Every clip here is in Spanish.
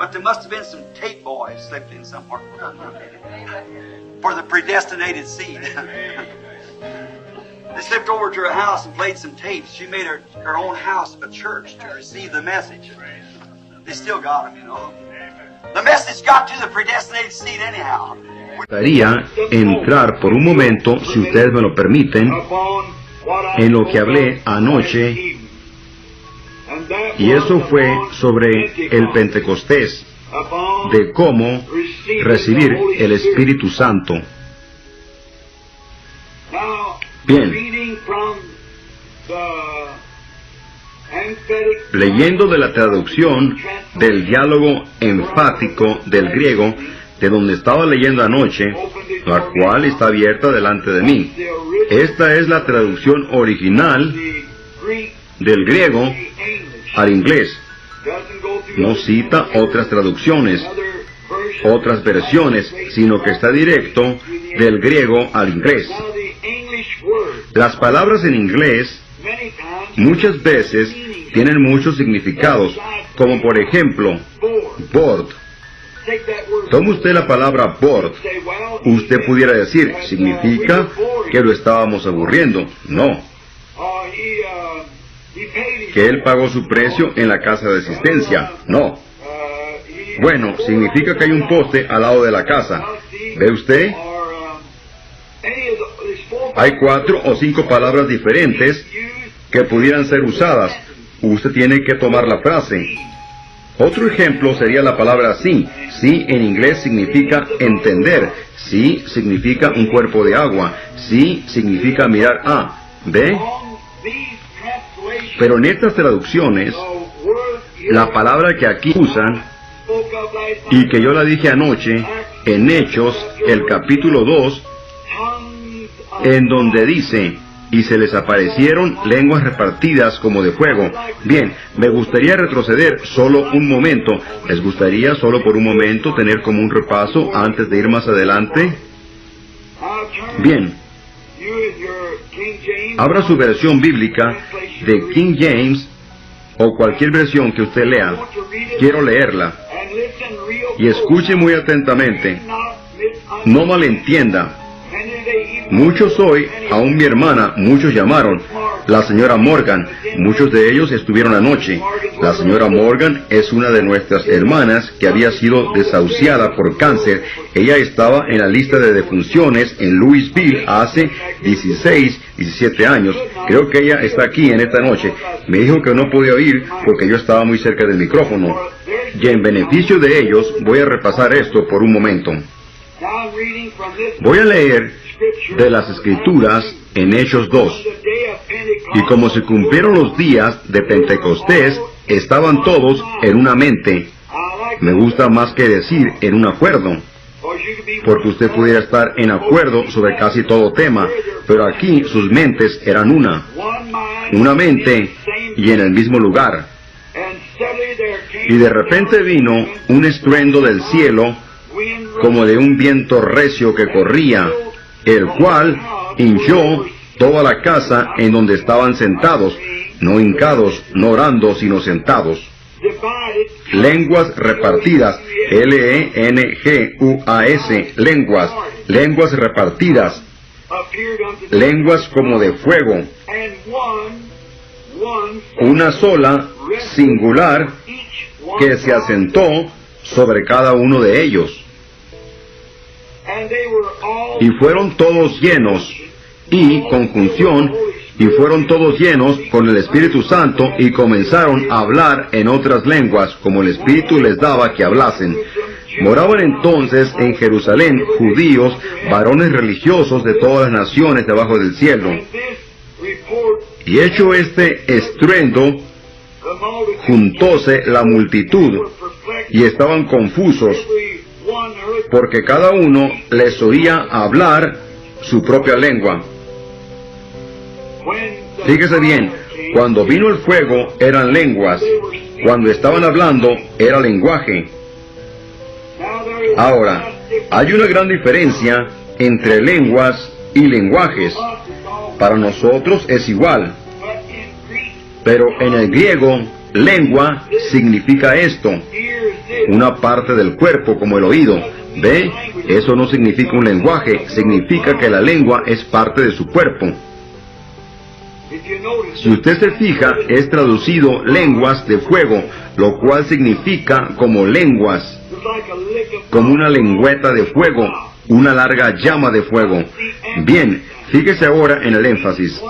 But there must have been some tape boys slipped in somewhere for the predestinated seed. They slipped over to her house and played some tapes. She made her own house a church to receive the message. They still got them, you know. The message got to the predestinated seed anyhow. Me gustaría entrar por un momento, si ustedes me lo permiten, en lo que hablé anoche, y eso fue sobre el Pentecostés, de cómo recibir el Espíritu Santo. Bien, leyendo de la traducción del diálogo enfático del griego, de donde estaba leyendo anoche, la cual está abierta delante de mí. Esta es la traducción original del griego al inglés. No cita otras traducciones, otras versiones, sino que está directo del griego al inglés. Las palabras en inglés muchas veces tienen muchos significados, como por ejemplo, bored. Tome usted la palabra bored. Usted pudiera decir, significa que lo estábamos aburriendo. No. Que él pagó su precio en la casa de asistencia. No. Bueno, significa que hay un poste al lado de la casa. ¿Ve usted? Hay 4 o 5 palabras diferentes que pudieran ser usadas. Usted tiene que tomar la frase. Otro ejemplo sería la palabra sí. Sí en inglés significa entender. Sí significa un cuerpo de agua. Sí significa mirar a. ¿Ve? Pero en estas traducciones, la palabra que aquí usan, y que yo la dije anoche, en Hechos, el capítulo 2, en donde dice, y se les aparecieron lenguas repartidas como de fuego. Bien, me gustaría retroceder solo un momento. ¿Les gustaría solo por un momento tener como un repaso antes de ir más adelante? Bien. Abra su versión bíblica de King James o cualquier versión que usted lea. Quiero leerla. Y escuche muy atentamente. No malentienda. Muchos hoy, aún mi hermana, muchos llamaron. La señora Morgan, muchos de ellos estuvieron anoche. La señora Morgan es una de nuestras hermanas que había sido desahuciada por cáncer. Ella estaba en la lista de defunciones en Louisville hace 16, 17 años. Creo que ella está aquí en esta noche. Me dijo que no podía oír porque yo estaba muy cerca del micrófono. Y en beneficio de ellos, voy a repasar esto por un momento. Voy a leer de las Escrituras en Hechos 2. Y como se cumplieron los días de Pentecostés, estaban todos en una mente. Me gusta más que decir en un acuerdo, porque usted pudiera estar en acuerdo sobre casi todo tema, pero aquí sus mentes eran una mente y en el mismo lugar. Y de repente vino un estruendo del cielo, como de un viento recio que corría, el cual hinchó toda la casa en donde estaban sentados, no hincados, no orando, sino sentados. Lenguas repartidas, Lenguas, lenguas repartidas, lenguas como de fuego, una sola, singular, que se asentó sobre cada uno de ellos. Y fueron todos llenos, y conjunción, y fueron todos llenos con el Espíritu Santo, y comenzaron a hablar en otras lenguas, como el Espíritu les daba que hablasen. Moraban entonces en Jerusalén judíos, varones religiosos de todas las naciones debajo del cielo. Y hecho este estruendo, juntóse la multitud, y estaban confusos, porque cada uno les oía hablar su propia lengua. Fíjese bien, cuando vino el fuego eran lenguas, cuando estaban hablando era lenguaje. Ahora, hay una gran diferencia entre lenguas y lenguajes. Para nosotros es igual, pero en el griego, lengua significa esto. una parte del cuerpo como el oído. ¿Ve? Eso no significa un lenguaje, significa que la lengua es parte de su cuerpo. Si usted se fija, es traducido lenguas de fuego, lo cual significa como lenguas, como una lengüeta de fuego, una larga llama de fuego. Bien, fíjese ahora en el énfasis.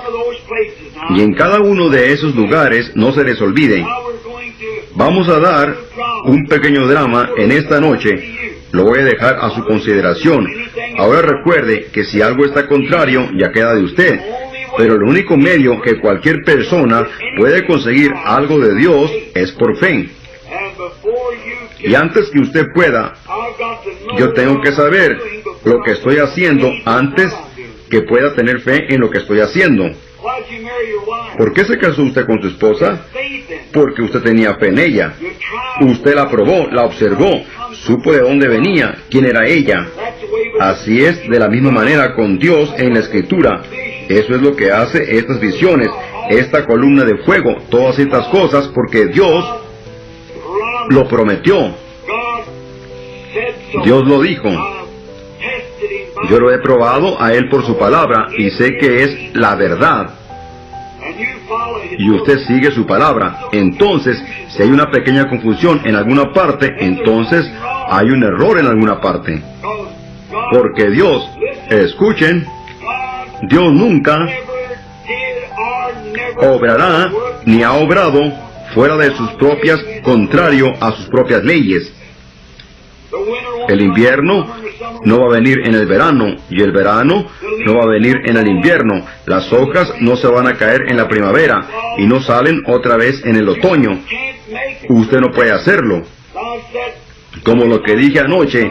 Y en cada uno de esos lugares, no se les olvide, vamos a dar un pequeño drama en esta noche. Lo voy a dejar a su consideración. Ahora recuerde que si algo está contrario, ya queda de usted. Pero el único medio que cualquier persona puede conseguir algo de Dios es por fe. Y antes que usted pueda, yo tengo que saber lo que estoy haciendo antes que pueda tener fe en lo que estoy haciendo. ¿Por qué se casó usted con su esposa? Porque usted tenía fe en ella. Usted la probó, la observó, supo de dónde venía, quién era ella. Así es de la misma manera con Dios en la Escritura. Eso es lo que hace estas visiones, esta columna de fuego, todas estas cosas, porque Dios lo prometió. Dios lo dijo. Yo lo he probado a Él por su palabra y sé que es la verdad. Y usted sigue su palabra. Entonces, si hay una pequeña confusión en alguna parte, entonces hay un error en alguna parte. Porque Dios, escuchen, Dios nunca obrará ni ha obrado fuera de sus propias, contrario a sus propias leyes. El invierno no va a venir en el verano, y el verano no va a venir en el invierno. Las hojas no se van a caer en la primavera, y no salen otra vez en el otoño. Usted no puede hacerlo. Como lo que dije anoche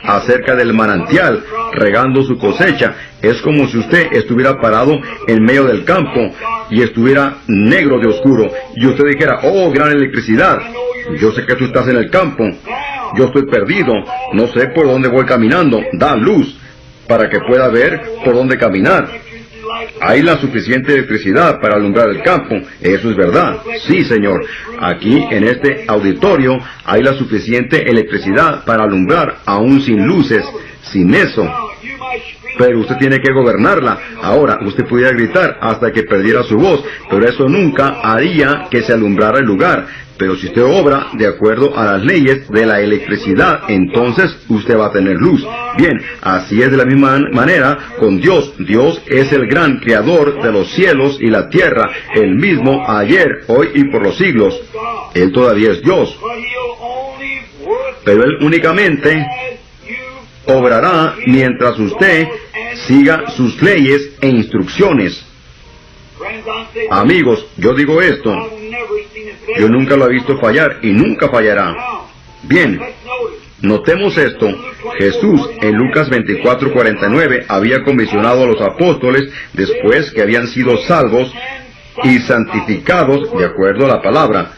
acerca del manantial, regando su cosecha, es como si usted estuviera parado en medio del campo y estuviera negro de oscuro, y usted dijera, oh, gran electricidad, yo sé que tú estás en el campo, yo estoy perdido, no sé por dónde voy caminando, da luz para que pueda ver por dónde caminar. Hay la suficiente electricidad para alumbrar el campo, eso es verdad. Sí, Señor, aquí en este auditorio hay la suficiente electricidad para alumbrar, aún sin luces, sin eso. Pero usted tiene que gobernarla. Ahora, usted pudiera gritar hasta que perdiera su voz, pero eso nunca haría que se alumbrara el lugar. Pero si usted obra de acuerdo a las leyes de la electricidad, entonces usted va a tener luz. Bien, así es de la misma manera con Dios. Dios es el gran creador de los cielos y la tierra, el mismo ayer, hoy y por los siglos. Él todavía es Dios. Pero Él únicamente obrará mientras usted siga sus leyes e instrucciones. Amigos, yo digo esto, yo nunca lo he visto fallar y nunca fallará. Bien, notemos esto. Jesús en Lucas 24:49 había comisionado a los apóstoles después que habían sido salvos y santificados de acuerdo a la palabra.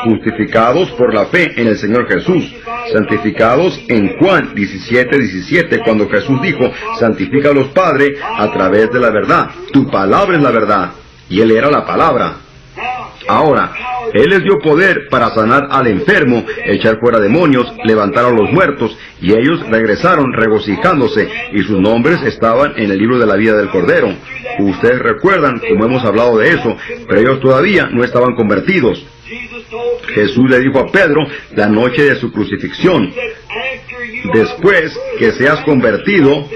Justificados por la fe en el Señor Jesús, santificados en Juan 17:17, cuando Jesús dijo, santifícalos, Padre, a través de la verdad, tu palabra es la verdad, y Él era la palabra. Ahora, Él les dio poder para sanar al enfermo, echar fuera demonios, levantar a los muertos, y ellos regresaron regocijándose, y sus nombres estaban en el libro de la vida del Cordero. Ustedes recuerdan, como hemos hablado de eso, pero ellos todavía no estaban convertidos. Jesús le dijo a Pedro la noche de su crucifixión, después que seas convertido,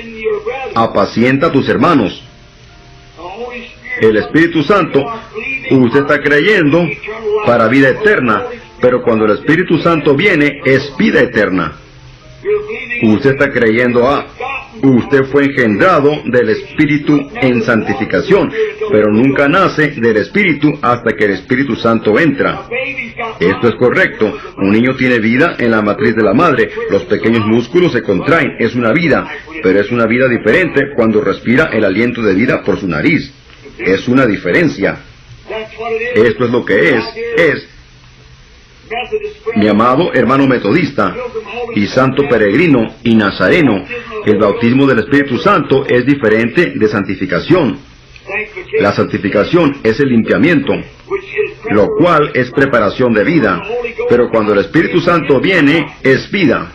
apacienta a tus hermanos. El Espíritu Santo, usted está creyendo para vida eterna, pero cuando el Espíritu Santo viene, es vida eterna. Usted está creyendo usted fue engendrado del Espíritu en santificación, pero nunca nace del Espíritu hasta que el Espíritu Santo entra. Esto es correcto. Un niño tiene vida en la matriz de la madre. Los pequeños músculos se contraen. Es una vida, pero es una vida diferente cuando respira el aliento de vida por su nariz. Es una diferencia. Esto es lo que es. Mi amado hermano metodista y santo peregrino y nazareno, el bautismo del Espíritu Santo es diferente de santificación. La santificación es el limpiamiento, lo cual es preparación de vida. Pero cuando el Espíritu Santo viene, es vida.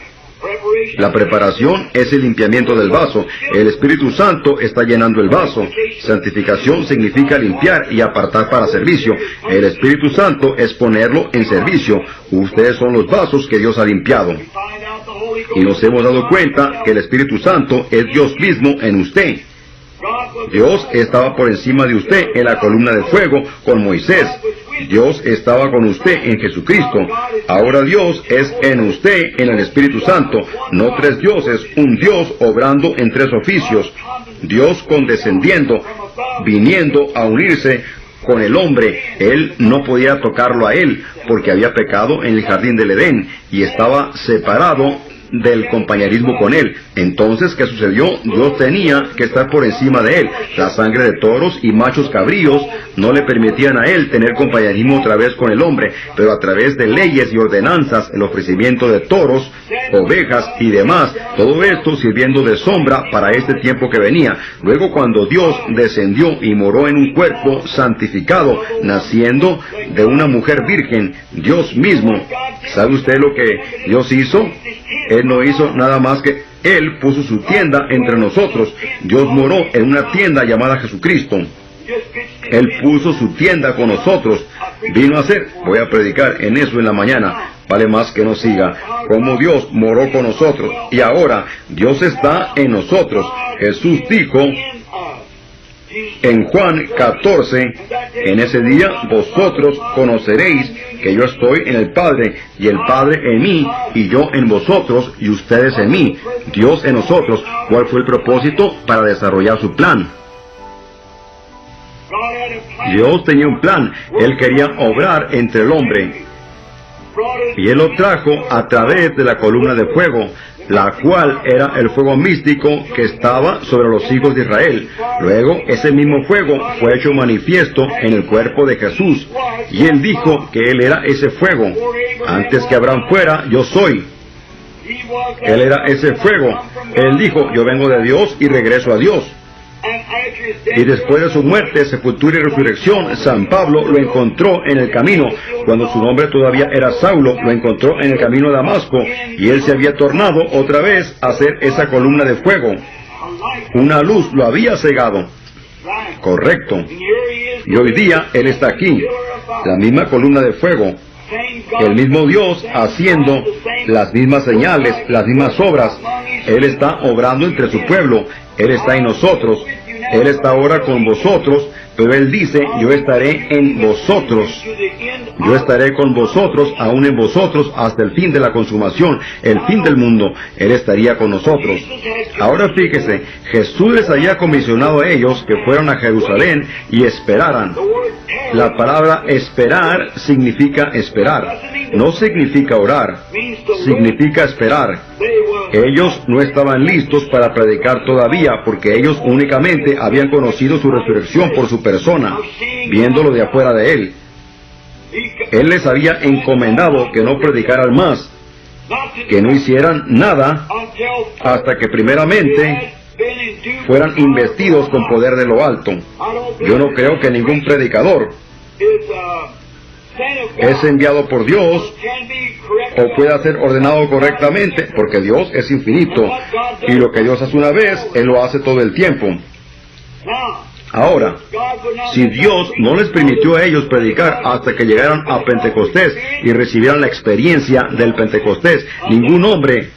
La preparación es el limpiamiento del vaso. El Espíritu Santo está llenando el vaso. Santificación significa limpiar y apartar para servicio. El Espíritu Santo es ponerlo en servicio. Ustedes son los vasos que Dios ha limpiado. Y nos hemos dado cuenta que el Espíritu Santo es Dios mismo en usted. Dios estaba por encima de usted en la columna de fuego con Moisés. Dios estaba con usted en Jesucristo. Ahora Dios es en usted en el Espíritu Santo. No tres dioses, un Dios obrando en tres oficios. Dios condescendiendo, viniendo a unirse con el hombre. Él no podía tocarlo a él porque había pecado en el jardín del Edén y estaba separado del compañerismo con él. Entonces, ¿qué sucedió? Dios tenía que estar por encima de él. La sangre de toros y machos cabríos no le permitían a él tener compañerismo otra vez con el hombre, pero a través de leyes y ordenanzas, el ofrecimiento de toros, ovejas y demás, todo esto sirviendo de sombra para este tiempo que venía. Luego, cuando Dios descendió y moró en un cuerpo santificado, naciendo de una mujer virgen, Dios mismo, ¿sabe usted lo que Dios hizo? Él no hizo nada más que Él puso su tienda entre nosotros. Dios moró en una tienda llamada Jesucristo. Él puso su tienda con nosotros. Vino a ser, voy a predicar en eso en la mañana, vale más que no siga, como Dios moró con nosotros. Y ahora Dios está en nosotros. Jesús dijo en Juan 14, en ese día vosotros conoceréis que yo estoy en el Padre, y el Padre en mí, y yo en vosotros, y ustedes en mí. Dios en nosotros. ¿Cuál fue el propósito? Para desarrollar su plan. Dios tenía un plan. Él quería obrar entre el hombre. Y Él lo trajo a través de la columna de fuego, la cual era el fuego místico que estaba sobre los hijos de Israel. Luego, ese mismo fuego fue hecho manifiesto en el cuerpo de Jesús, y Él dijo que Él era ese fuego. Antes que Abraham fuera, yo soy. Él era ese fuego. Él dijo, yo vengo de Dios y regreso a Dios. Y después de su muerte, sepultura y resurrección, San Pablo lo encontró en el camino. Cuando su nombre todavía era Saulo, lo encontró en el camino a Damasco, y él se había tornado otra vez a ser esa columna de fuego. Una luz lo había cegado. Correcto. Y hoy día Él está aquí, la misma columna de fuego, el mismo Dios haciendo las mismas señales, las mismas obras. Él está obrando entre su pueblo. Él está en nosotros. Él está ahora con vosotros, pero Él dice, yo estaré en vosotros. Yo estaré con vosotros, aún en vosotros, hasta el fin de la consumación, el fin del mundo. Él estaría con nosotros. Ahora fíjese, Jesús les había comisionado a ellos que fueran a Jerusalén y esperaran. La palabra esperar significa esperar. No significa orar, significa esperar. Ellos no estaban listos para predicar todavía, porque ellos únicamente habían conocido su resurrección por su persona, viéndolo de afuera de Él. Él les había encomendado que no predicaran más, que no hicieran nada, hasta que primeramente fueran investidos con poder de lo alto. Yo no creo que ningún predicador es enviado por Dios o pueda ser ordenado correctamente, porque Dios es infinito, y lo que Dios hace una vez, Él lo hace todo el tiempo. Ahora, si Dios no les permitió a ellos predicar hasta que llegaran a Pentecostés y recibieran la experiencia del Pentecostés, ningún hombre,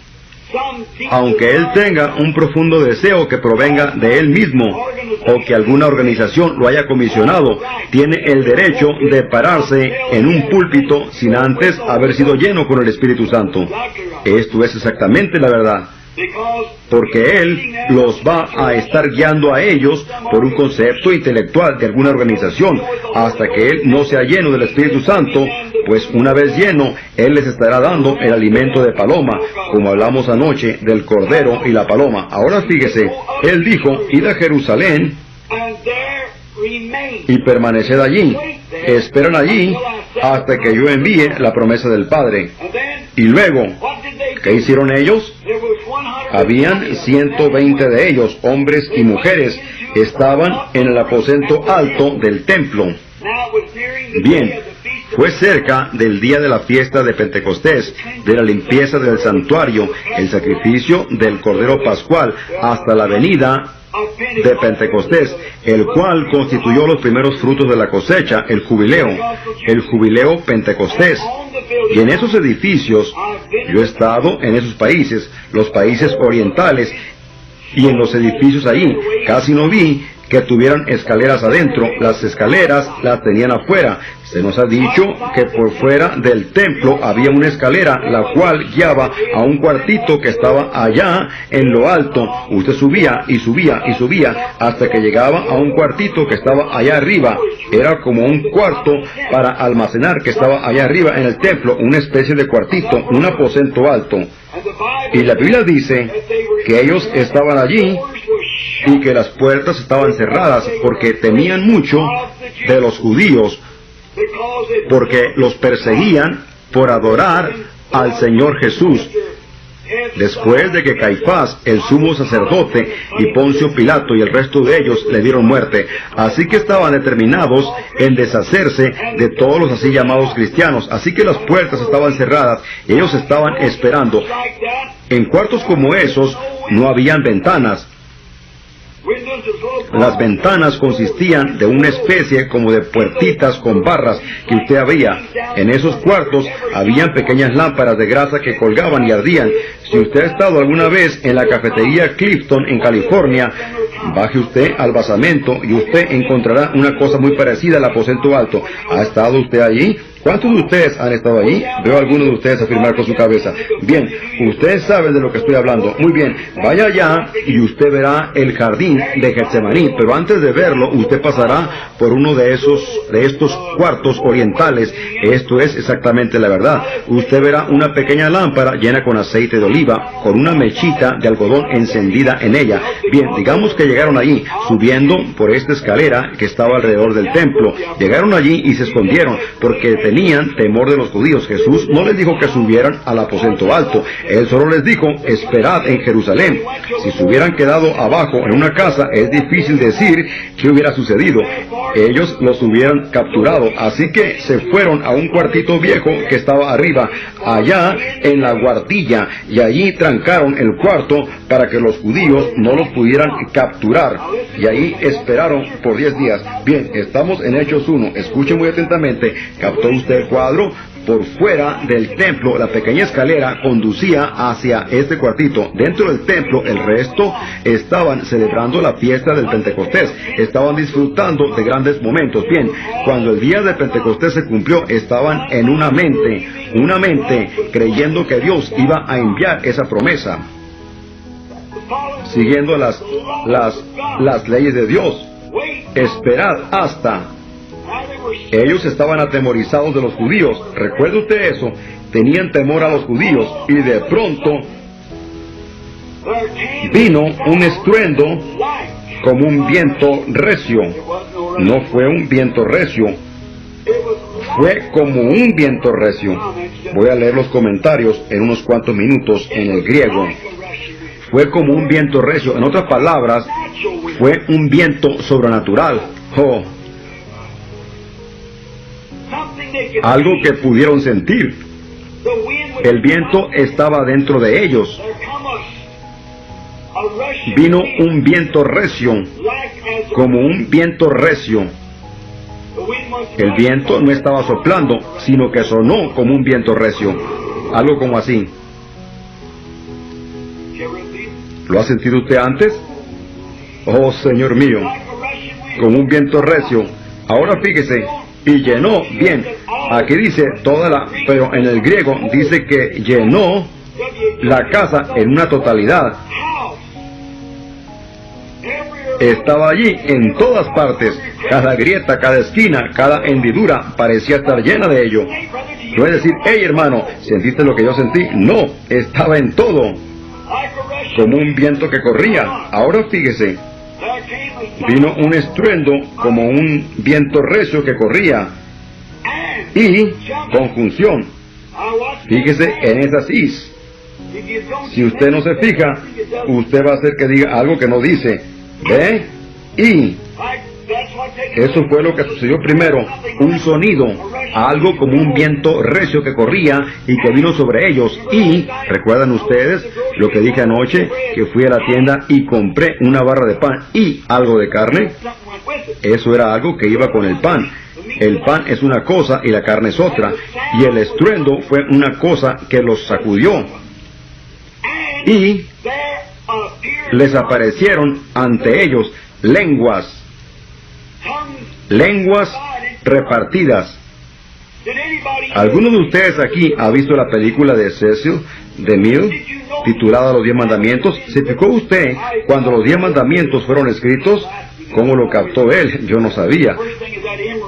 aunque él tenga un profundo deseo que provenga de él mismo, o que alguna organización lo haya comisionado, tiene el derecho de pararse en un púlpito sin antes haber sido lleno con el Espíritu Santo. Esto es exactamente la verdad, porque Él los va a estar guiando a ellos por un concepto intelectual de alguna organización, hasta que Él no sea lleno del Espíritu Santo, pues una vez lleno, Él les estará dando el alimento de paloma, como hablamos anoche del cordero y la paloma. Ahora fíjese, Él dijo, id a Jerusalén y permaneced allí, esperan allí hasta que yo envíe la promesa del Padre. Y luego, ¿qué hicieron ellos? Habían 120 de ellos, hombres y mujeres, estaban en el aposento alto del templo. Bien, Fue cerca del día de la fiesta de Pentecostés, de la limpieza del santuario, el sacrificio del Cordero Pascual, hasta la venida de Pentecostés, el cual constituyó los primeros frutos de la cosecha, el jubileo Pentecostés. Y en esos edificios, yo he estado en esos países, los países orientales, y en los edificios allí, casi no vi que tuvieran escaleras adentro, las escaleras las tenían afuera. Se nos ha dicho que por fuera del templo había una escalera, la cual guiaba a un cuartito que estaba allá en lo alto. Usted subía y subía y subía hasta que llegaba a un cuartito que estaba allá arriba. Era como un cuarto para almacenar que estaba allá arriba en el templo, una especie de cuartito, un aposento alto. Y la Biblia dice que ellos estaban allí y que las puertas estaban cerradas porque temían mucho de los judíos, porque los perseguían por adorar al Señor Jesús. Después de que Caifás, el sumo sacerdote, y Poncio Pilato y el resto de ellos le dieron muerte. Así que estaban determinados en deshacerse de todos los así llamados cristianos. Así que las puertas estaban cerradas y ellos estaban esperando. En cuartos como esos no habían ventanas. Las ventanas consistían de una especie como de puertitas con barras que usted abría. En esos cuartos habían pequeñas lámparas de grasa que colgaban y ardían. Si usted ha estado alguna vez en la cafetería Clifton en California, baje usted al basamento y usted encontrará una cosa muy parecida al aposento alto. ¿Ha estado usted allí? ¿Cuántos de ustedes han estado allí? Veo a algunos de ustedes afirmar con su cabeza. Bien, ustedes saben de lo que estoy hablando. Muy bien, vaya allá y usted verá el jardín de Getsemaní, pero antes de verlo, usted pasará por uno de estos cuartos orientales. Esto es exactamente la verdad. Usted verá una pequeña lámpara llena con aceite de oliva, con una mechita de algodón encendida en ella. Bien, digamos que llegaron allí, subiendo por esta escalera que estaba alrededor del templo. Llegaron allí y se escondieron, porque tenían temor de los judíos. Jesús no les dijo que subieran al aposento alto. Él solo les dijo, esperad en Jerusalén. Si se hubieran quedado abajo en una casa, es difícil decir qué hubiera sucedido. Ellos los hubieran capturado. Así que se fueron a un cuartito viejo que estaba arriba, allá en la guardilla, y allí trancaron el cuarto para que los judíos no los pudieran capturar. Y ahí esperaron por 10 días. Bien, estamos en Hechos 1. Escuchen muy atentamente. ¿Captó usted el cuadro? Por fuera del templo, la pequeña escalera conducía hacia este cuartito. Dentro del templo, el resto estaban celebrando la fiesta del Pentecostés. Estaban disfrutando de grandes momentos. Bien, cuando el día del Pentecostés se cumplió, estaban en una mente, creyendo que Dios iba a enviar esa promesa, siguiendo las leyes de Dios. Esperad hasta. Ellos estaban atemorizados de los judíos. ¿Recuerda usted eso? Tenían temor a los judíos. Y de pronto vino un estruendo como un viento recio. No fue un viento recio, fue como un viento recio. Voy a leer los comentarios en unos cuantos minutos en el griego. Fue como un viento recio. En otras palabras, fue un viento sobrenatural. Oh, algo que pudieron sentir. El viento estaba dentro de ellos. Vino un viento recio, como un viento recio. El viento no estaba soplando, sino que sonó como un viento recio. Algo como así. ¿Lo ha sentido usted antes? Oh, Señor mío, como un viento recio. Ahora fíjese, y llenó, bien, aquí dice pero en el griego dice que llenó la casa en una totalidad. Estaba allí en todas partes, cada grieta, cada esquina, cada hendidura parecía estar llena de ello. No es decir, hey hermano, ¿sentiste lo que yo sentí? No, estaba en todo, como un viento que corría. Ahora fíjese, vino un estruendo como un viento recio que corría. Y conjunción. Fíjese en esas is. Si usted no se fija, usted va a hacer que diga algo que no dice. ¿Ve? Y Eso fue lo que sucedió primero, un sonido, algo como un viento recio que corría y que vino sobre ellos. Y, ¿recuerdan ustedes lo que dije anoche? Que fui a la tienda y compré una barra de pan y algo de carne. Eso era algo que iba con el pan. El pan es una cosa y la carne es otra. Y el estruendo fue una cosa que los sacudió. Y les aparecieron ante ellos lenguas repartidas. ¿Alguno de ustedes aquí ha visto la película de Cecil DeMille titulada Los 10 Mandamientos? ¿Se fijó usted cuando los 10 mandamientos fueron escritos? ¿Cómo lo captó él? Yo no sabía.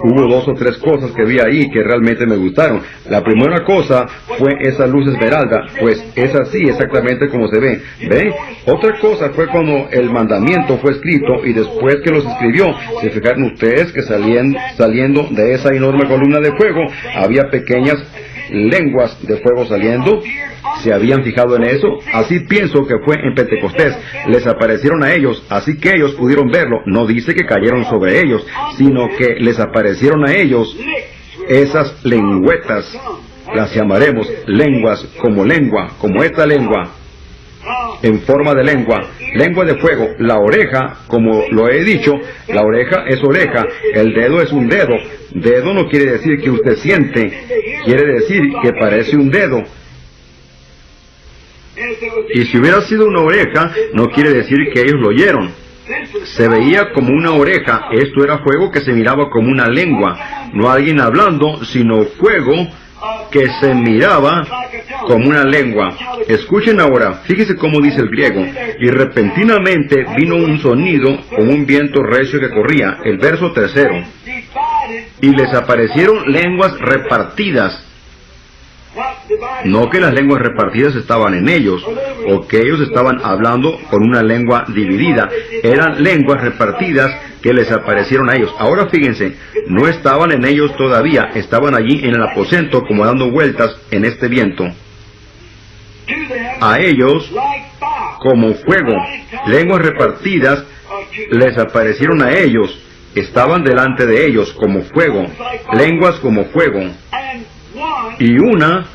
Hubo 2 o 3 cosas que vi ahí que realmente me gustaron. La primera cosa fue esa luz esmeralda, pues es así exactamente como se ve. ¿Ve? Otra cosa fue cuando el mandamiento fue escrito y después que los escribió, ¿se fijaron ustedes que saliendo de esa enorme columna de fuego había pequeñas lenguas de fuego saliendo? ¿Se habían fijado en eso? Así pienso que fue en Pentecostés. Les aparecieron a ellos, así que ellos pudieron verlo. No dice que cayeron sobre ellos, sino que les aparecieron a ellos esas lengüetas. Las llamaremos lenguas, como esta lengua, en forma de lengua de fuego. La oreja, como lo he dicho, la oreja es oreja, el dedo es un dedo. Dedo no quiere decir que usted siente, quiere decir que parece un dedo. Y si hubiera sido una oreja, no quiere decir que ellos lo oyeron. Se veía como una oreja. Esto era fuego que se miraba como una lengua. No alguien hablando, sino fuego que se miraba como una lengua. Escuchen ahora, fíjense cómo dice el griego. Y repentinamente vino un sonido como un viento recio que corría. El verso 3. Y les aparecieron lenguas repartidas. No que las lenguas repartidas estaban en ellos, o que ellos estaban hablando con una lengua dividida. Eran lenguas repartidas que les aparecieron a ellos. Ahora fíjense, no estaban en ellos todavía, estaban allí en el aposento como dando vueltas en este viento. A ellos, como fuego, lenguas repartidas les aparecieron a ellos. Estaban delante de ellos como fuego, lenguas como fuego. Y una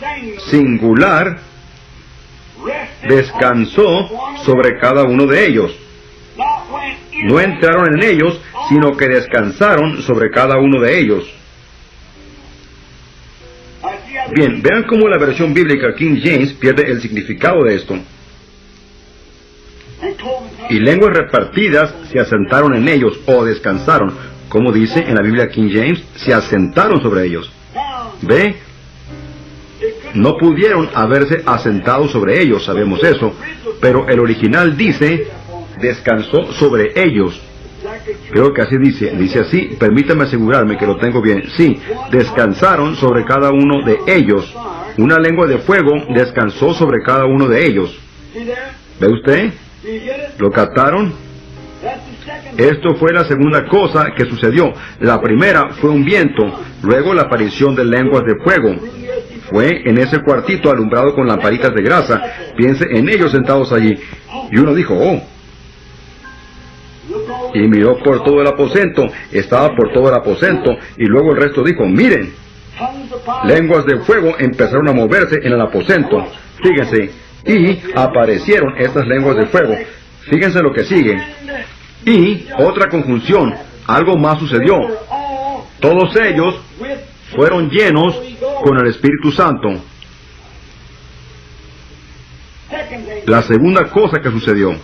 singular descansó sobre cada uno de ellos. No entraron en ellos, sino que descansaron sobre cada uno de ellos. Bien, vean cómo la versión bíblica King James pierde el significado de esto. Y lenguas repartidas se asentaron en ellos, o descansaron. Como dice en la Biblia King James, se asentaron sobre ellos. ¿Ve? No pudieron haberse asentado sobre ellos, sabemos eso, pero el original dice, descansó sobre ellos. Creo que así dice así, permítame asegurarme que lo tengo bien. Sí, descansaron sobre cada uno de ellos. Una lengua de fuego descansó sobre cada uno de ellos. ¿Ve usted? ¿Lo captaron? Esto fue la segunda cosa que sucedió. La primera fue un viento, luego la aparición de lenguas de fuego. Fue en ese cuartito alumbrado con lamparitas de grasa. Piense en ellos sentados allí. Y uno dijo, oh. Y miró por todo el aposento. Estaba por todo el aposento. Y luego el resto dijo, miren. Lenguas de fuego empezaron a moverse en el aposento. Fíjense. Y aparecieron estas lenguas de fuego. Fíjense lo que sigue. Y otra conjunción. Algo más sucedió. Todos ellos fueron llenos con el Espíritu Santo. La segunda cosa que sucedió.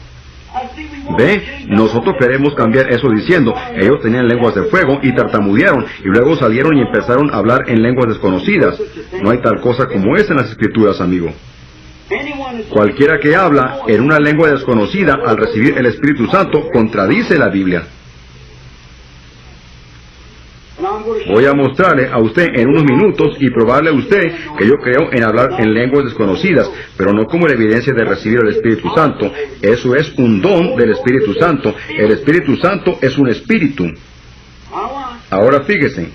¿Ve? Nosotros queremos cambiar eso diciendo, ellos tenían lenguas de fuego y tartamudearon, y luego salieron y empezaron a hablar en lenguas desconocidas. No hay tal cosa como esa en las Escrituras, amigo. Cualquiera que habla en una lengua desconocida al recibir el Espíritu Santo contradice la Biblia. Voy a mostrarle a usted en unos minutos y probarle a usted que yo creo en hablar en lenguas desconocidas, pero no como la evidencia de recibir el Espíritu Santo. Eso es un don del Espíritu Santo. El Espíritu Santo es un espíritu. Ahora fíjese.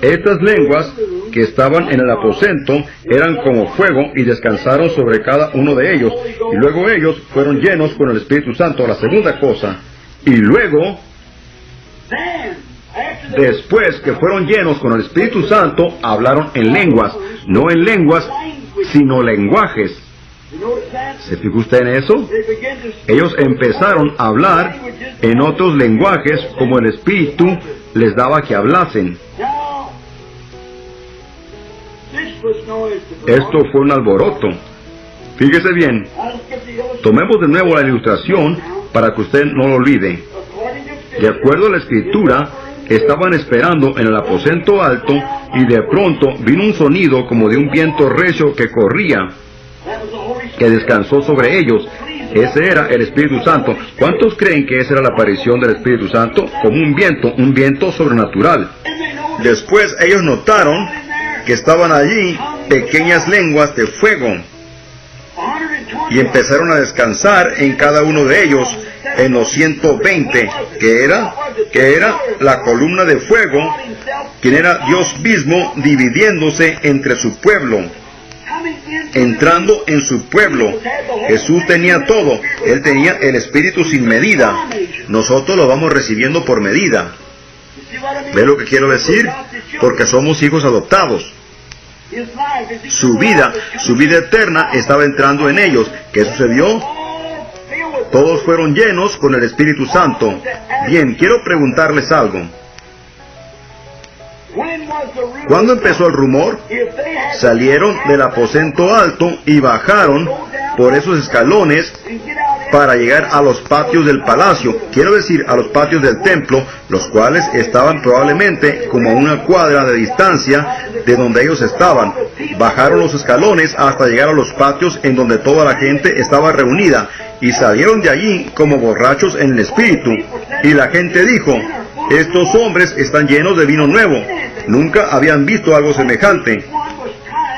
Estas lenguas que estaban en el aposento eran como fuego y descansaron sobre cada uno de ellos. Y luego ellos fueron llenos con el Espíritu Santo. La segunda cosa. Y luego después que fueron llenos con el Espíritu Santo, hablaron en lenguas, no en lenguas, sino lenguajes. ¿Se fijó usted en eso? Ellos empezaron a hablar en otros lenguajes como el Espíritu les daba que hablasen. Esto fue un alboroto. Fíjese bien. Tomemos de nuevo la ilustración para que usted no lo olvide. De acuerdo a la Escritura, estaban esperando en el aposento alto y de pronto vino un sonido como de un viento recio que corría, que descansó sobre ellos. Ese era el Espíritu Santo. ¿Cuántos creen que esa era la aparición del Espíritu Santo? Como un viento sobrenatural. Después ellos notaron que estaban allí pequeñas lenguas de fuego y empezaron a descansar en cada uno de ellos, en los 120, que era la columna de fuego, quien era Dios mismo dividiéndose entre su pueblo, entrando en su pueblo. Jesús tenía todo. Él tenía el Espíritu sin medida. Nosotros lo vamos recibiendo por medida. ¿Ve lo que quiero decir? Porque somos hijos adoptados. Su vida eterna estaba entrando en ellos. ¿Qué sucedió? Todos fueron llenos con el Espíritu Santo. Bien, quiero preguntarles algo. ¿Cuándo empezó el rumor? Salieron del aposento alto y bajaron por esos escalones para llegar a los patios del palacio, quiero decir, a los patios del templo, los cuales estaban probablemente como a una cuadra de distancia de donde ellos estaban. Bajaron los escalones hasta llegar a los patios en donde toda la gente estaba reunida, y salieron de allí como borrachos en el espíritu. Y la gente dijo: estos hombres están llenos de vino nuevo. Nunca habían visto algo semejante.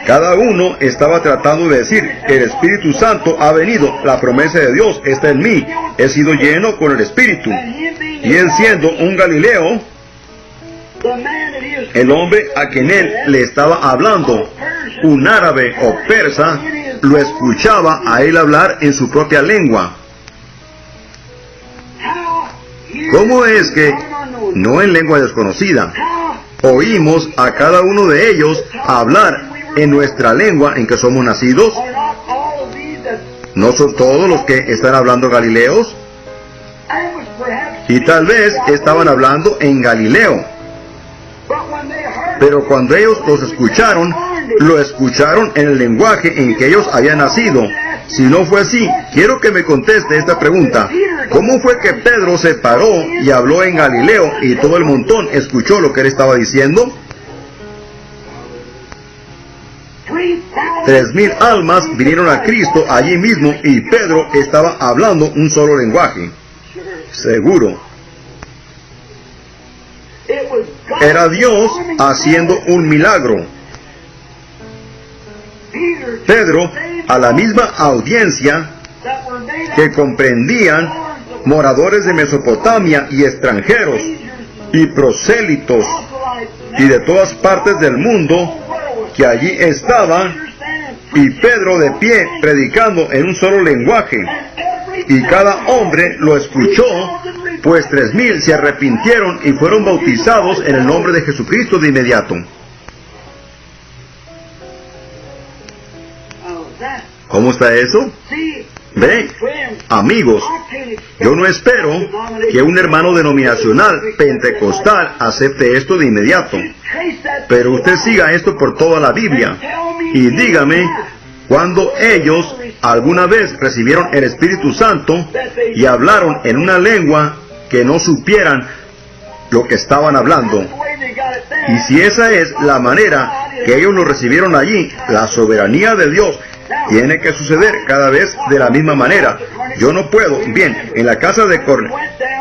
Cada uno estaba tratando de decir: el Espíritu Santo ha venido, la promesa de Dios está en mí, he sido lleno con el Espíritu. Y él, siendo un Galileo, el hombre a quien él le estaba hablando, un árabe o persa, lo escuchaba a él hablar en su propia lengua. ¿Cómo es que, no en lengua desconocida, oímos a cada uno de ellos hablar en nuestra lengua en que somos nacidos? ¿No son todos los que están hablando galileos? Y tal vez estaban hablando en Galileo. Pero cuando ellos los escucharon, lo escucharon en el lenguaje en que ellos habían nacido. Si no fue así, quiero que me conteste esta pregunta: ¿cómo fue que Pedro se paró y habló en Galileo y todo el montón escuchó lo que él estaba diciendo? 3,000 almas vinieron a Cristo allí mismo y Pedro estaba hablando un solo lenguaje. Seguro. Era Dios haciendo un milagro. Pedro, a la misma audiencia que comprendían moradores de Mesopotamia y extranjeros y prosélitos y de todas partes del mundo que allí estaban, y Pedro de pie predicando en un solo lenguaje, y cada hombre lo escuchó, pues 3,000 se arrepintieron y fueron bautizados en el nombre de Jesucristo de inmediato. ¿Cómo está eso? Ve, amigos, yo no espero que un hermano denominacional pentecostal acepte esto de inmediato, pero usted siga esto por toda la Biblia y dígame cuando ellos alguna vez recibieron el Espíritu Santo y hablaron en una lengua que no supieran lo que estaban hablando. Y si esa es la manera que ellos lo recibieron allí, la soberanía de Dios tiene que suceder cada vez de la misma manera. Yo no puedo. Bien, en la casa de Cornelio,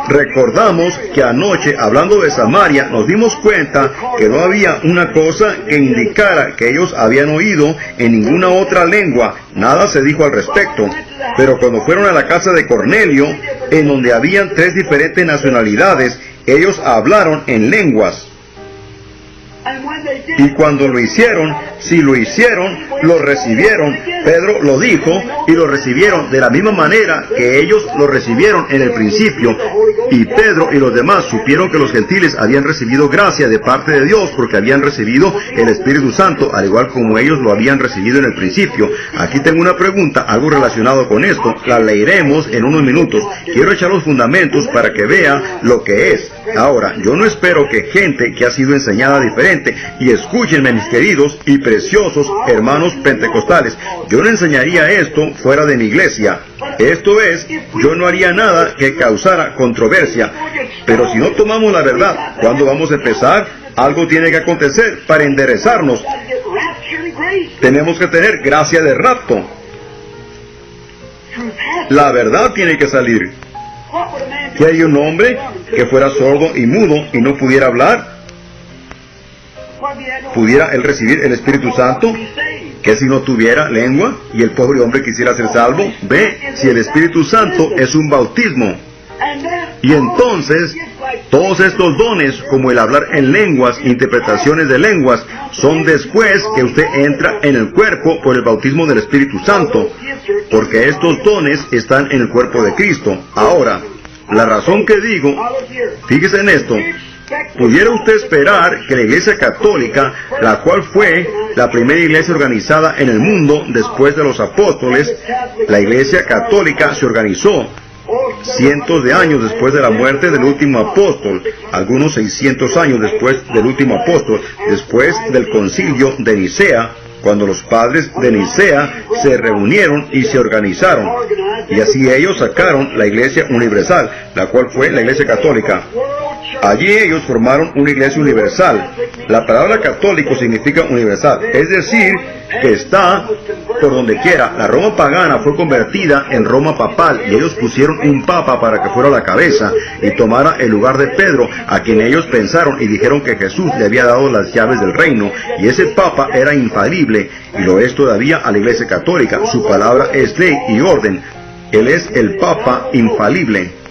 recordamos que anoche, hablando de Samaria, nos dimos cuenta que no había una cosa que indicara que ellos habían oído en ninguna otra lengua. Nada se dijo al respecto. Pero cuando fueron a la casa de Cornelio, en donde habían 3 diferentes nacionalidades, ellos hablaron en lenguas. Y cuando lo hicieron, si lo hicieron, lo recibieron. Pedro lo dijo y lo recibieron de la misma manera que ellos lo recibieron en el principio. Y Pedro y los demás supieron que los gentiles habían recibido gracia de parte de Dios porque habían recibido el Espíritu Santo, al igual como ellos lo habían recibido en el principio. Aquí tengo una pregunta, algo relacionado con esto. La leeremos en unos minutos. Quiero echar los fundamentos para que vea lo que es. Ahora, yo no espero que gente que ha sido enseñada diferente, y escúchenme, mis queridos y preciosos hermanos pentecostales, yo no enseñaría esto fuera de mi iglesia. Esto es, yo no haría nada que causara controversia. Pero si no tomamos la verdad, ¿cuándo vamos a empezar? Algo tiene que acontecer para enderezarnos. Tenemos que tener gracia de rapto. La verdad tiene que salir. ¿Que hay un hombre que fuera sordo y mudo y no pudiera hablar? ¿Pudiera él recibir el Espíritu Santo? ¿Que si no tuviera lengua y el pobre hombre quisiera ser salvo? Ve, si el Espíritu Santo es un bautismo. Y entonces, todos estos dones, como el hablar en lenguas, interpretaciones de lenguas, son después que usted entra en el cuerpo por el bautismo del Espíritu Santo, porque estos dones están en el cuerpo de Cristo. Ahora, la razón que digo, fíjese en esto, ¿pudiera usted esperar que la Iglesia Católica, la cual fue la primera iglesia organizada en el mundo después de los apóstoles, la Iglesia Católica se organizó cientos de años después de la muerte del último apóstol, algunos 600 años después del último apóstol, después del concilio de Nicea, cuando los padres de Nicea se reunieron y se organizaron, y así ellos sacaron la Iglesia Universal, la cual fue la Iglesia Católica. Allí ellos formaron una iglesia universal. La palabra católico significa universal, es decir, que está por donde quiera. La Roma pagana fue convertida en Roma papal, y ellos pusieron un papa para que fuera la cabeza y tomara el lugar de Pedro, a quien ellos pensaron y dijeron que Jesús le había dado las llaves del reino, y ese papa era infalible, y lo es todavía a la Iglesia Católica. Su palabra es ley y orden. Él es el papa infalible.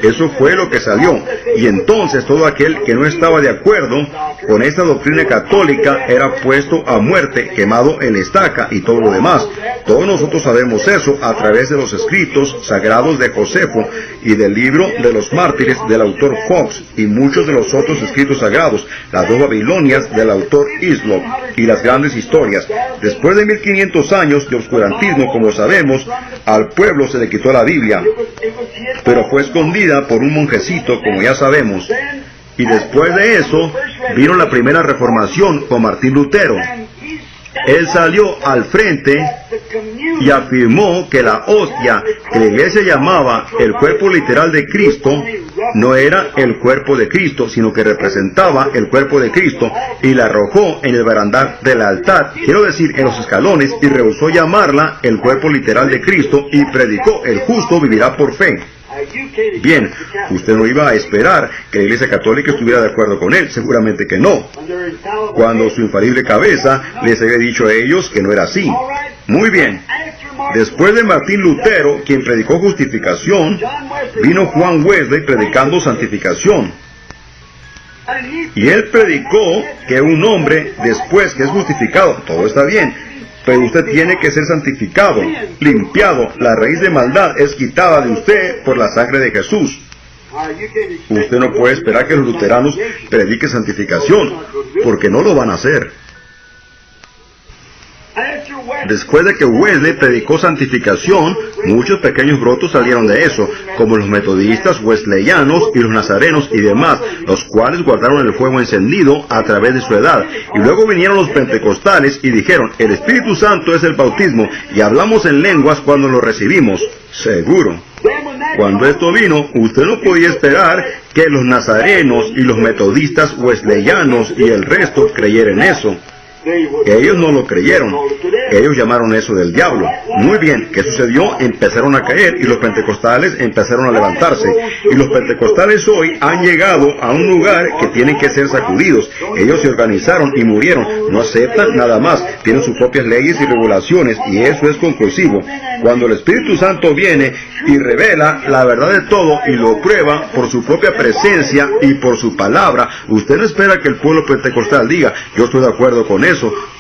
Eso fue lo que salió, y entonces todo aquel que no estaba de acuerdo con esta doctrina católica era puesto a muerte, quemado en la estaca y todo lo demás. Todos nosotros sabemos eso a través de los escritos sagrados de Josefo y del libro de los mártires del autor Fox y muchos de los otros escritos sagrados, las dos Babilonias del autor Hislop y las grandes historias. Después de 1500 años de oscurantismo, como sabemos, al pueblo se le quitó la Biblia, pero fue escondida por un monjecito, como ya sabemos. Y después de eso, vino la primera reformación con Martín Lutero. Él salió al frente y afirmó que la hostia que la iglesia llamaba el cuerpo literal de Cristo no era el cuerpo de Cristo, sino que representaba el cuerpo de Cristo, y la arrojó en el barandal del altar, quiero decir, en los escalones, y rehusó llamarla el cuerpo literal de Cristo, y predicó: el justo vivirá por fe. Bien, usted no iba a esperar que la Iglesia Católica estuviera de acuerdo con él, seguramente que no, cuando su infalible cabeza les había dicho a ellos que no era así. Muy bien, después de Martín Lutero, quien predicó justificación, vino Juan Wesley predicando santificación. Y él predicó que un hombre, después que es justificado, todo está bien, pero usted tiene que ser santificado, limpiado. La raíz de maldad es quitada de usted por la sangre de Jesús. Usted no puede esperar que los luteranos prediquen santificación, porque no lo van a hacer. Después de que Wesley predicó santificación, muchos pequeños brotos salieron de eso, como los metodistas, wesleyanos y los nazarenos y demás, los cuales guardaron el fuego encendido a través de su edad. Y luego vinieron los pentecostales y dijeron: el Espíritu Santo es el bautismo, y hablamos en lenguas cuando lo recibimos. Seguro. Cuando esto vino, usted no podía esperar que los nazarenos y los metodistas wesleyanos y el resto creyeran eso. Ellos no lo creyeron. Ellos llamaron eso del diablo. Muy bien, ¿qué sucedió? Empezaron a caer y los pentecostales empezaron a levantarse. Y los pentecostales hoy han llegado a un lugar que tienen que ser sacudidos. Ellos se organizaron y murieron. No aceptan nada más. Tienen sus propias leyes y regulaciones, y eso es conclusivo. Cuando el Espíritu Santo viene y revela la verdad de todo y lo prueba por su propia presencia y por su palabra, usted no espera que el pueblo pentecostal diga: yo estoy de acuerdo con eso.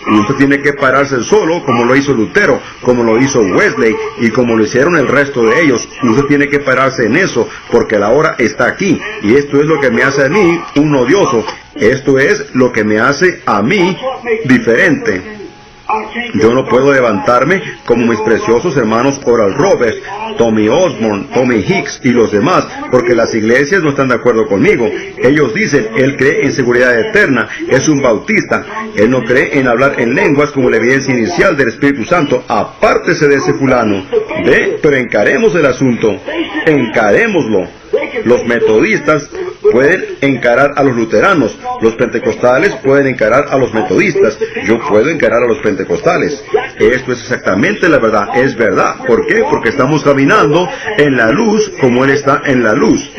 Usted tiene que pararse solo, como lo hizo Lutero, como lo hizo Wesley, y como lo hicieron el resto de ellos. Usted tiene que pararse en eso, porque la hora está aquí, y esto es lo que me hace a mí un odioso. Esto es lo que me hace a mí diferente. Yo no puedo levantarme como mis preciosos hermanos Oral Roberts, Tommy Osborne, Tommy Hicks y los demás, porque las iglesias no están de acuerdo conmigo. Ellos dicen, él cree en seguridad eterna, es un bautista, él no cree en hablar en lenguas como la evidencia inicial del Espíritu Santo. Apártese de ese fulano. Ve, pero encaremos el asunto, encarémoslo. Los metodistas pueden encarar a los luteranos, los pentecostales pueden encarar a los metodistas, yo puedo encarar a los pentecostales. Esto es exactamente la verdad, es verdad. ¿Por qué? Porque estamos caminando en la luz como Él está en la luz.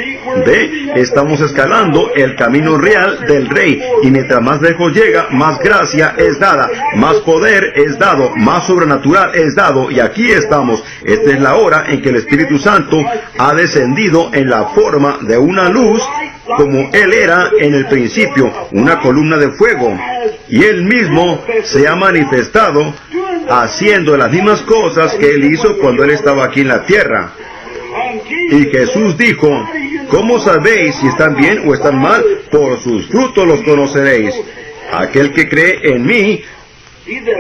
¿Ve? Estamos escalando el camino real del Rey, y mientras más lejos llega, más gracia es dada, más poder es dado, más sobrenatural es dado, y aquí estamos. Esta es la hora en que el Espíritu Santo ha descendido en la forma de una luz, como Él era en el principio, una columna de fuego, y Él mismo se ha manifestado haciendo las mismas cosas que Él hizo cuando Él estaba aquí en la tierra. Y Jesús dijo, ¿cómo sabéis si están bien o están mal? Por sus frutos los conoceréis. Aquel que cree en mí,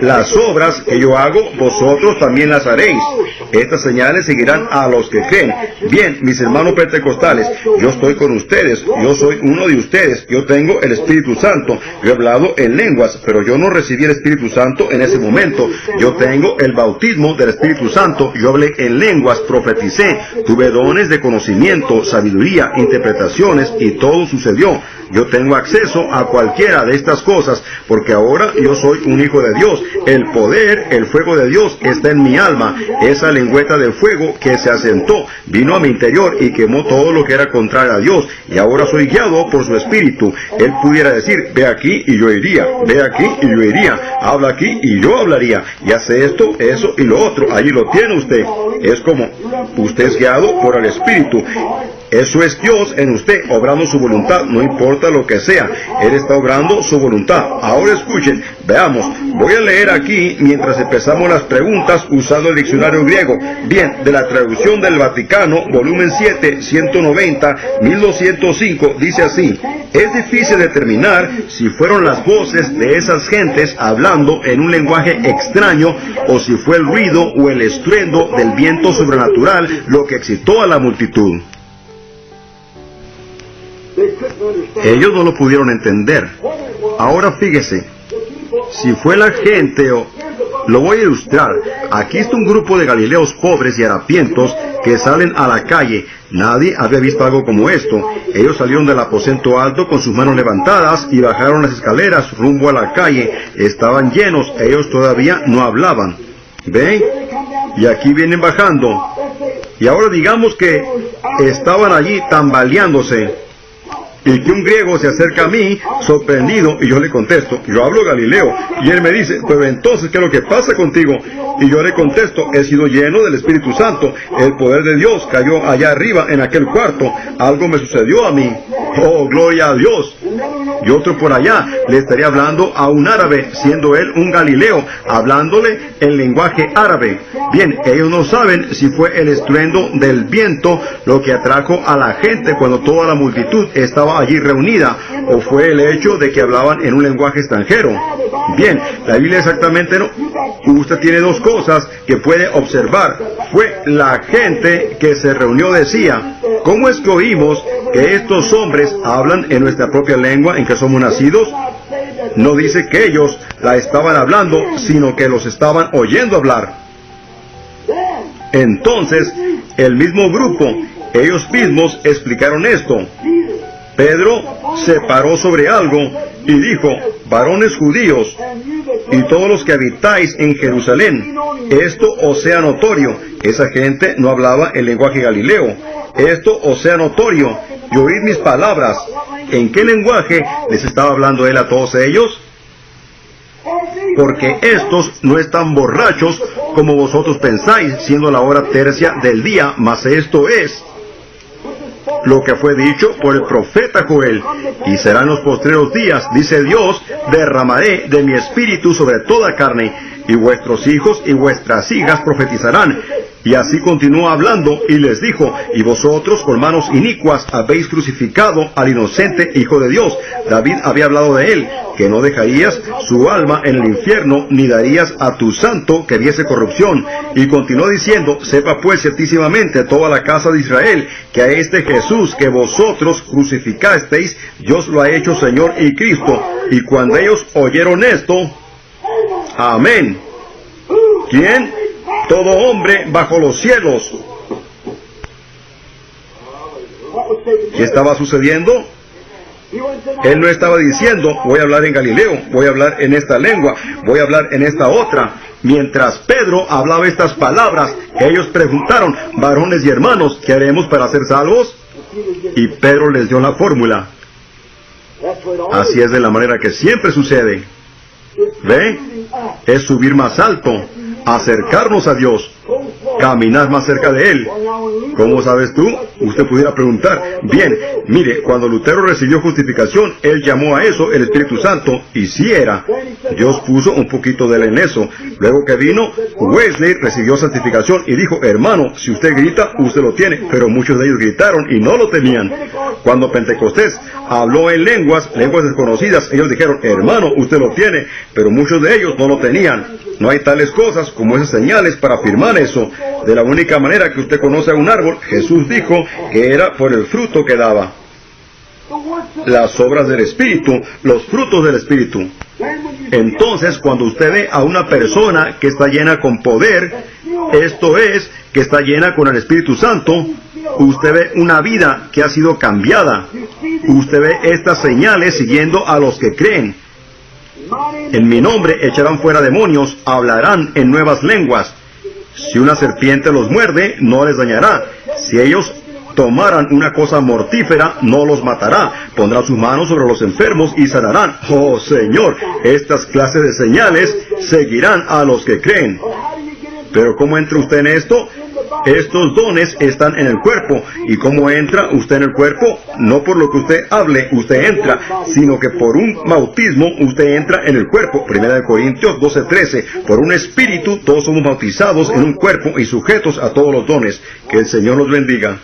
las obras que yo hago, vosotros también las haréis. Estas señales seguirán a los que creen. Bien, mis hermanos pentecostales, yo estoy con ustedes, yo soy uno de ustedes, yo tengo el Espíritu Santo, yo he hablado en lenguas, pero yo no recibí el Espíritu Santo en ese momento. Yo tengo el bautismo del Espíritu Santo, yo hablé en lenguas, profeticé, tuve dones de conocimiento, sabiduría, interpretaciones, y todo sucedió. Yo tengo acceso a cualquiera de estas cosas, porque ahora yo soy un hijo de Dios. El poder, el fuego de Dios está en mi alma. Esa lengüeta de fuego que se asentó, vino a mi interior y quemó todo lo que era contrario a Dios, y ahora soy guiado por su Espíritu. Él pudiera decir, ve aquí y yo iría, ve aquí y yo iría, habla aquí y yo hablaría, y hace esto, eso y lo otro. Allí lo tiene usted. Es como, usted es guiado por el Espíritu. Eso es Dios en usted, obrando su voluntad, no importa lo que sea. Él está obrando su voluntad. Ahora escuchen, veamos, voy a leer aquí mientras empezamos las preguntas usando el diccionario griego. Bien, de la traducción del Vaticano, volumen 7, 190, 1205, dice así: es difícil determinar si fueron las voces de esas gentes hablando en un lenguaje extraño, o si fue el ruido o el estruendo del viento sobrenatural lo que excitó a la multitud. Ellos no lo pudieron entender. Ahora fíjese, si fue la gente lo voy a ilustrar. Aquí está un grupo de galileos pobres y harapientos que salen a la calle. Nadie había visto algo como esto. Ellos salieron del aposento alto con sus manos levantadas y bajaron las escaleras rumbo a la calle. Estaban llenos, ellos todavía no hablaban. ¿Ven? Y aquí vienen bajando. Y ahora digamos que estaban allí tambaleándose, y que un griego se acerca a mí, sorprendido, y yo le contesto, yo hablo Galileo, y él me dice, pero entonces, ¿qué es lo que pasa contigo? Y yo le contesto, he sido lleno del Espíritu Santo, el poder de Dios cayó allá arriba en aquel cuarto, algo me sucedió a mí, oh, gloria a Dios. Y otro por allá le estaría hablando a un árabe, siendo él un galileo, hablándole en lenguaje árabe. Bien, ellos no saben si fue el estruendo del viento lo que atrajo a la gente cuando toda la multitud estaba allí reunida, o fue el hecho de que hablaban en un lenguaje extranjero. Bien, la Biblia exactamente no. Usted tiene dos cosas que puede observar. Fue la gente que se reunió decía, ¿cómo es que oímos que estos hombres hablan en nuestra propia lengua en que somos nacidos? No dice que ellos la estaban hablando, sino que los estaban oyendo hablar. Entonces, el mismo grupo, ellos mismos explicaron esto. Pedro se paró sobre algo y dijo, varones judíos, y todos los que habitáis en Jerusalén, esto os sea notorio. Esa gente no hablaba el lenguaje galileo. Esto os sea notorio, y oíd mis palabras. ¿En qué lenguaje les estaba hablando él a todos ellos? Porque estos no están borrachos como vosotros pensáis, siendo la hora tercia del día, mas esto es lo que fue dicho por el profeta Joel. Y serán los postreros días, dice Dios, derramaré de mi espíritu sobre toda carne, y vuestros hijos y vuestras hijas profetizarán. Y así continuó hablando, y les dijo, y vosotros con manos inicuas habéis crucificado al inocente Hijo de Dios. David había hablado de él, que no dejarías su alma en el infierno, ni darías a tu santo que viese corrupción. Y continuó diciendo, sepa pues ciertísimamente toda la casa de Israel, que a este Jesús que vosotros crucificasteis, Dios lo ha hecho Señor y Cristo. Y cuando ellos oyeron esto, amén. ¿Quién? Todo hombre bajo los cielos. ¿Qué estaba sucediendo? Él no estaba diciendo, voy a hablar en Galileo, voy a hablar en esta lengua, voy a hablar en esta otra. Mientras Pedro hablaba estas palabras, ellos preguntaron, varones y hermanos, ¿qué haremos para ser salvos? Y Pedro les dio la fórmula. Así es de la manera que siempre sucede. ¿Ve? Es subir más alto, acercarnos a Dios, caminar más cerca de Él. ¿Cómo sabes tú? Usted pudiera preguntar. Bien, mire, cuando Lutero recibió justificación, él llamó a eso el Espíritu Santo, y sí era. Dios puso un poquito de él en eso. Luego que vino, Wesley recibió santificación y dijo, hermano, si usted grita, usted lo tiene. Pero muchos de ellos gritaron y no lo tenían. Cuando Pentecostés habló en lenguas desconocidas, ellos dijeron, hermano, usted lo tiene. Pero muchos de ellos no lo tenían. No hay tales cosas como esas señales para afirmar eso. De la única manera que usted conoce a un árbol, Jesús dijo que era por el fruto que daba. Las obras del Espíritu, los frutos del Espíritu. Entonces, cuando usted ve a una persona que está llena con poder, esto es, que está llena con el Espíritu Santo, usted ve una vida que ha sido cambiada. Usted ve estas señales siguiendo a los que creen. En mi nombre echarán fuera demonios, hablarán en nuevas lenguas. Si una serpiente los muerde, no les dañará. Si ellos tomaran una cosa mortífera, no los matará. Pondrán sus manos sobre los enfermos y sanarán. Oh Señor, estas clases de señales seguirán a los que creen. Pero ¿cómo entra usted en esto? Estos dones están en el cuerpo. ¿Y cómo entra usted en el cuerpo? No por lo que usted hable, usted entra, sino que por un bautismo usted entra en el cuerpo. 1 Corintios 12:13. Por un espíritu todos somos bautizados en un cuerpo y sujetos a todos los dones. Que el Señor los bendiga.